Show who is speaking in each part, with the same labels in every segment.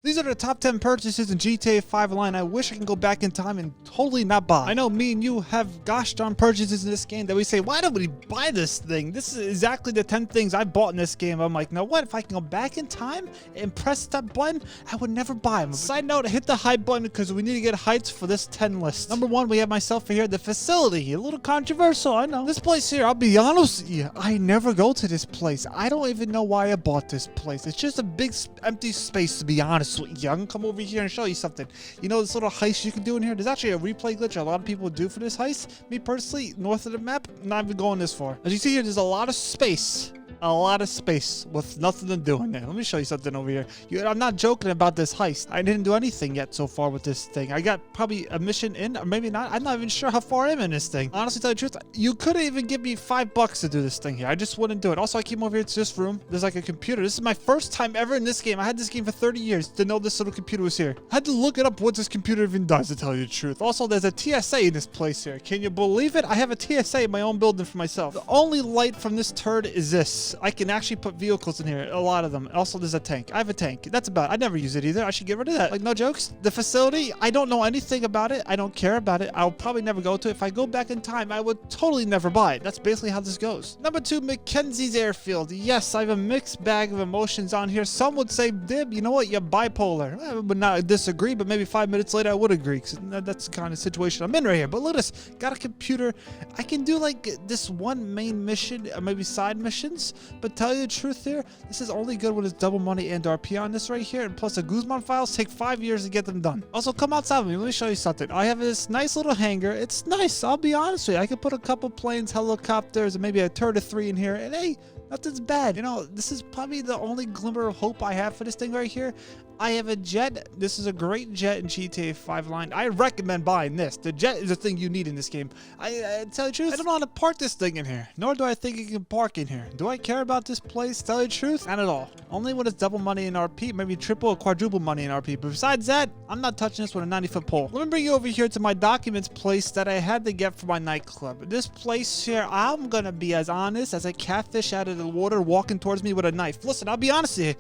Speaker 1: These are the top 10 purchases in GTA 5 line I wish I can go back in time and totally not buy. I know me and you have gosh darn purchases in this game that we say, why don't we buy this thing? This is exactly the 10 things I bought in this game. I'm like, no, what? If I can go back in time and press that button, I would never buy them. Side note, hit the hype button because we need to get heights for this 10 list. Number 1, we have myself here, the facility. A little controversial, I know. This place here, I'll be honest with you, I never go to this place. I don't even know why I bought this place. It's just a big empty space, to be honest with you. I'm gonna come over here and show you something. You know this little heist you can do in here? There's actually a replay glitch a lot of people do for this heist. Me personally, north of the map, not even going this far. As you see here, there's a lot of space. A lot of space with nothing to do in there. Let me show you something over here. I'm not joking about this heist. I didn't do anything yet so far with this thing. I got probably a mission in, or maybe not. I'm not even sure how far I'm in this thing. Honestly, tell you the truth, you couldn't even give me $5 to do this thing here. I just wouldn't do it. Also, I came over here to this room. There's like a computer. This is my first time ever in this game. I had this game for 30 years to know this little computer was here. I had to look it up what this computer even does, to tell you the truth. Also, there's a TSA in this place here. Can you believe it? I have a TSA in my own building for myself. The only light from this turd is this. I can actually put vehicles in here, a lot of them. Also, there's a tank. I have a tank. That's about it. I never use it either. I should get rid of that. Like, no jokes. The facility, I don't know anything about it. I don't care about it. I'll probably never go to it. If I go back in time, I would totally never buy it. That's basically how this goes. Number 2, McKenzie's airfield. Yes, I have a mixed bag of emotions on here. Some would say, Dib, you know what? You're bipolar. I would not disagree, but maybe 5 minutes later, I would agree, because that's the kind of situation I'm in right here. But look at this. Got a computer. I can do like this one main mission, or maybe side missions, but tell you the truth here, this is only good when it's double money and RP on this right here, and plus the Guzman files take 5 years to get them done. Also, come outside with me. Let me show you something. I have this nice little hangar. It's nice. I'll be honest with you. I could put a couple planes, helicopters, and maybe a turd or 3 in here, and hey, nothing's bad. You know, this is probably the only glimmer of hope I have for this thing right here. I have a jet. This is a great jet in GTA 5 line. I recommend buying this. The jet is the thing you need in this game. I tell you the truth, I don't know how to park this thing in here. Nor do I think you can park in here. Do I care about this place? Tell you the truth, not at all. Only when it's double money in RP, maybe triple or quadruple money in RP. But besides that, I'm not touching this with a 90-foot pole. Let me bring you over here to my documents place that I had to get for my nightclub. This place here, I'm gonna be as honest as a catfish out of the water walking towards me with a knife. Listen, I'll be honest with you.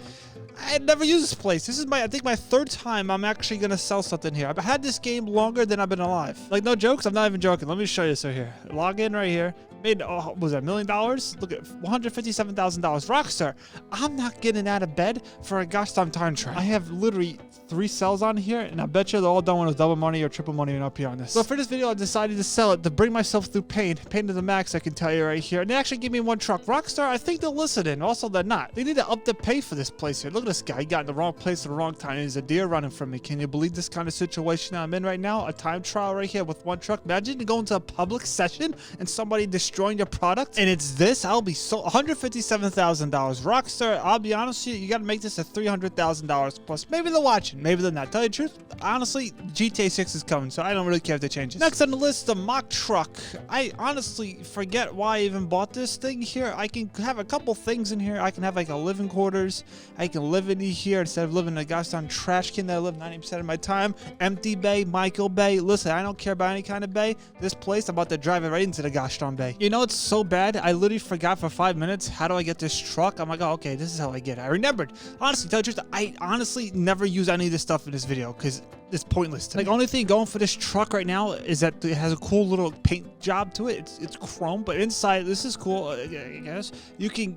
Speaker 1: I had never used this place. This is I think my 3rd time I'm actually going to sell something here. I've had this game longer than I've been alive. Like, no jokes. I'm not even joking. Let me show you this right here. Log in right here. Made, what was that, $1 million? Look at $157,000. Rockstar, I'm not getting out of bed for a gosh darn time trial. I have literally 3 cells on here, and I bet you they're all done with double money or triple money and up here on this. So for this video, I decided to sell it to bring myself through pain. Pain to the max, I can tell you right here. And they actually gave me 1 truck. Rockstar, I think they're listening. Also, they're not. They need to up the pay for this place here. Look at this guy. He got in the wrong place at the wrong time. There's a deer running from me. Can you believe this kind of situation I'm in right now? A time trial right here with 1 truck. Imagine going to a public session and somebody destroying your product. And it's this. I'll be so $157,000. Rockstar, I'll be honest with you, you got to make this a $300,000 plus. Maybe they're watching. Maybe they're not. Tell you the truth, honestly, GTA 6 is coming, so I don't really care if they change it. Next on the list, the mock truck. I honestly forget why I even bought this thing here. I can have a couple things in here. I can have like a living quarters. I can live in here instead of living in a gosh darn trash can that I live 90% of my time. Empty bay, Michael Bay. Listen, I don't care about any kind of bay. This place, I'm about to drive it right into the gosh darn bay. You know, it's so bad. I literally forgot for 5 minutes. How do I get this truck? I'm like, oh, okay, this is how I get it. I remembered. Honestly, tell you the truth, I honestly never use any of this stuff in this video because it's pointless. Like, only thing going for this truck right now is that it has a cool little paint job to it. It's chrome, but inside, this is cool, I guess. You can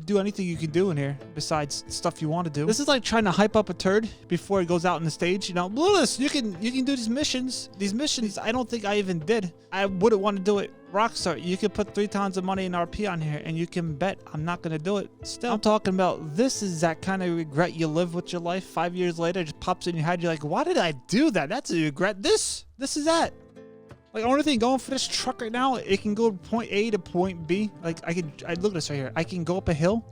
Speaker 1: do anything you can do in here besides stuff you want to do. This is like trying to hype up a turd before it goes out on the stage. You know, Lewis, you can do these missions. These missions, I don't think I even did. I wouldn't want to do it. Rockstar, you could put 3 times the money in RP on here, and you can bet I'm not going to do it. Still, I'm talking about this is that kind of regret you live with your life. 5 years later, it just pops in your head. You're like, why did I do that? That's a regret. This is that. Like, only thing going for this truck right now, it can go point A to point B. Like, I look at this right here. I can go up a hill.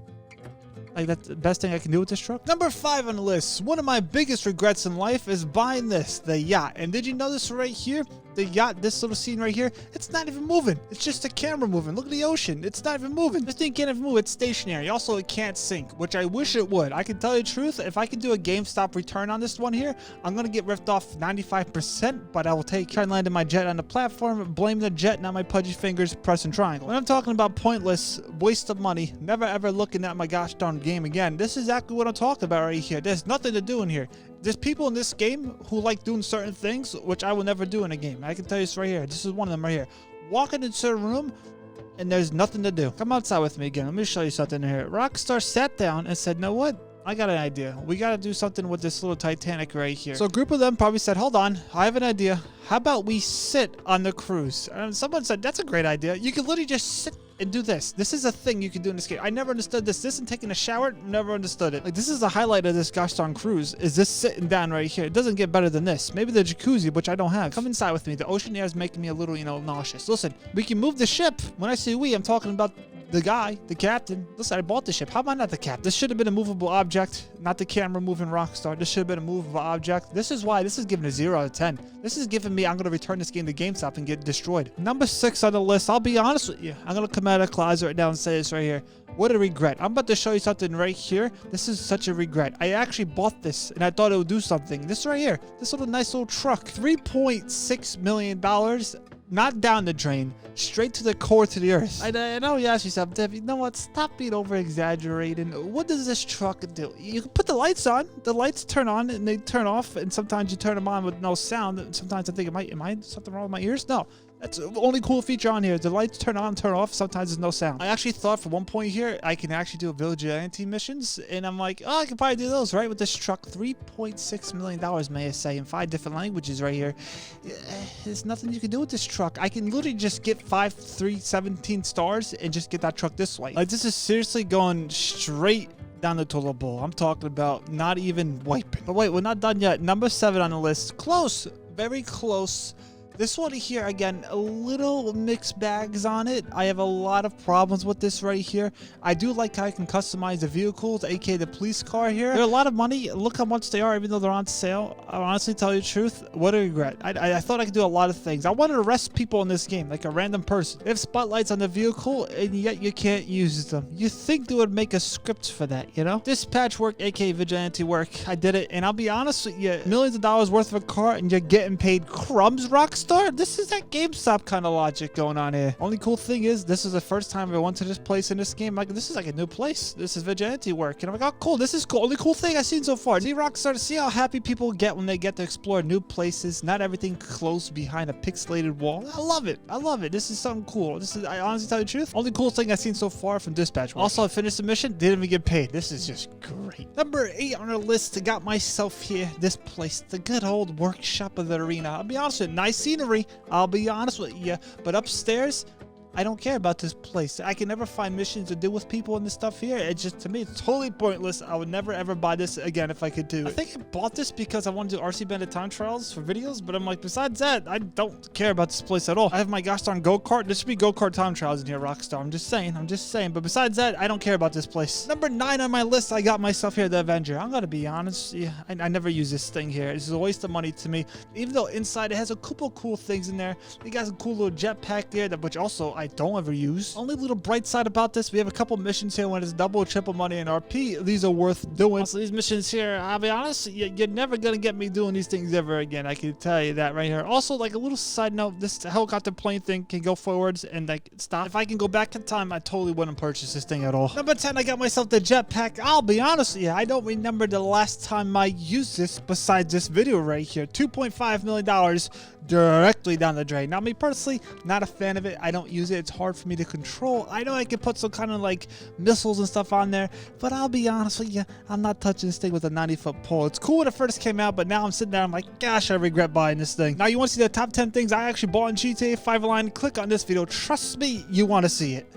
Speaker 1: Like, that's the best thing I can do with this truck. Number 5 on the list. One of my biggest regrets in life is buying this, the yacht. And did you know this right here? the yacht, this little scene right here, it's not even moving. It's just the camera moving. Look at the ocean. It's not even moving. This thing can't even move. It's stationary. Also, it can't sink, which I wish it would. I can tell you the truth. If I can do a GameStop return on this one here, I'm going to get ripped off 95%, but I will take try and land in my jet on the platform, blame the jet, not my pudgy fingers, pressing triangle. When I'm talking about pointless, waste of money, never ever looking at my gosh darn game again, this is exactly what I'm talking about right here. There's nothing to do in here. There's people in this game who like doing certain things, which I will never do in a game. I can tell you this right here. This is one of them right here. Walking into a room, and there's nothing to do. Come outside with me again. Let me show you something here. Rockstar sat down and said, "Know what? I got an idea. We got to do something with this little Titanic right here." So a group of them probably said, "Hold on, I have an idea. How about we sit on the cruise?" And someone said, "That's a great idea. You can literally just sit and do this. This is a thing you can do in this game." I never understood this. This and taking a shower, never understood it. Like, this is the highlight of this gosh darn cruise, is this sitting down right here. It doesn't get better than this. Maybe the jacuzzi, which I don't have. Come inside with me. The ocean air is making me a little, nauseous. Listen, we can move the ship. When I say we, I'm talking about the guy, the captain. Listen, I bought the ship. How am I not the captain? This should have been a movable object, not the camera moving Rockstar. This should have been a movable object. This is why this is giving a 0 out of 10. This is giving me, I'm going to return this game to GameStop and get destroyed. Number 6 on the list, I'll be honest with you. I'm going to come out of the closet right now and say this right here. What a regret. I'm about to show you something right here. This is such a regret. I actually bought this and I thought it would do something. This right here, this little nice little truck, $3.6 million. Not down the drain, straight to the core, to the earth. I know you ask yourself, Dev, you know what? Stop being over-exaggerating. What does this truck do? You can put the lights on. The lights turn on and they turn off, and sometimes you turn them on with no sound. And sometimes I think, am I something wrong with my ears? No. That's the only cool feature on here. The lights turn on, turn off. Sometimes there's no sound. I actually thought for one point here, I can actually do vigilante missions. And I'm like, oh, I can probably do those, right? With this truck. $3.6 million, may I say, in 5 different languages right here. There's nothing you can do with this truck. I can literally just get 5, 3, 17 stars and just get that truck this way. Like, this is seriously going straight down the toilet bowl. I'm talking about not even wiping. But wait, we're not done yet. Number 7 on the list. Close. Very close. This one here, again, a little mixed bags on it. I have a lot of problems with this right here. I do like how I can customize the vehicles, aka the police car here. They're a lot of money. Look how much they are, even though they're on sale. I'll honestly tell you the truth. What a regret. I thought I could do a lot of things. I wanted to arrest people in this game, like a random person. They have spotlights on the vehicle, and yet you can't use them. You think they would make a script for that, Dispatch work, aka vigilante work. I did it, and I'll be honest with you, millions of dollars worth of a car, and you're getting paid crumbs, Rockstar? This is that GameStop kind of logic going on here. Only cool thing is, this is the first time I went to this place in this game. Like, this is like a new place. This is vigilante work. And I'm like, oh, cool. This is cool. Only cool thing I've seen so far. See, Rockstar, see how happy people get when they get to explore new places. Not everything closed behind a pixelated wall. I love it. I love it. This is something cool. This is, I honestly tell you the truth, only cool thing I've seen so far from Dispatch work. Also, I finished the mission. Didn't even get paid. This is just great. Number 8 on our list. I got myself here. This place. The good old workshop of the arena. I'll be honest with you. Nice scenery. I'll be honest with you, but upstairs, I don't care about this place. I can never find missions to do with people and this stuff here. It's just, to me, it's totally pointless. I would never ever buy this again if I could do it. I think I bought this because I wanted to do RC Bandit time trials for videos, but I'm like, besides that, I don't care about this place at all. I have my gosh darn go-kart. There should be go-kart time trials in here, Rockstar. I'm just saying. But besides that, I don't care about this place. Number 9 on my list, I got myself here, the Avenger. I'm gonna be honest. Yeah, I never use this thing here. This is a waste of money to me. Even though inside it has a couple cool things in there. You got some cool little jetpack there, which also I don't ever use. Only little bright side about this, we have a couple missions here when it's double, triple money and RP. These are worth doing. Also, these missions here, I'll be honest, you're never gonna get me doing these things ever again. I can tell you that right here. Also, like a little side note, this helicopter plane thing can go forwards and like stop. If I can go back in time, I totally wouldn't purchase this thing at all. Number 10, I got myself the jetpack. I'll be honest with you, I don't remember the last time I used this besides this video right here. $2.5 million directly down the drain. Now, me personally, not a fan of it. I don't use it. It's hard for me to control. I know I could put some kind of like missiles and stuff on there, but I'll be honest with you, I'm not touching this thing with a 90-foot pole. It's cool when it first came out, but now I'm sitting there, I'm like, gosh, I regret buying this thing. Now, you want to see the top 10 things I actually bought in GTA 5 Online? Click on this video. Trust me, you want to see it.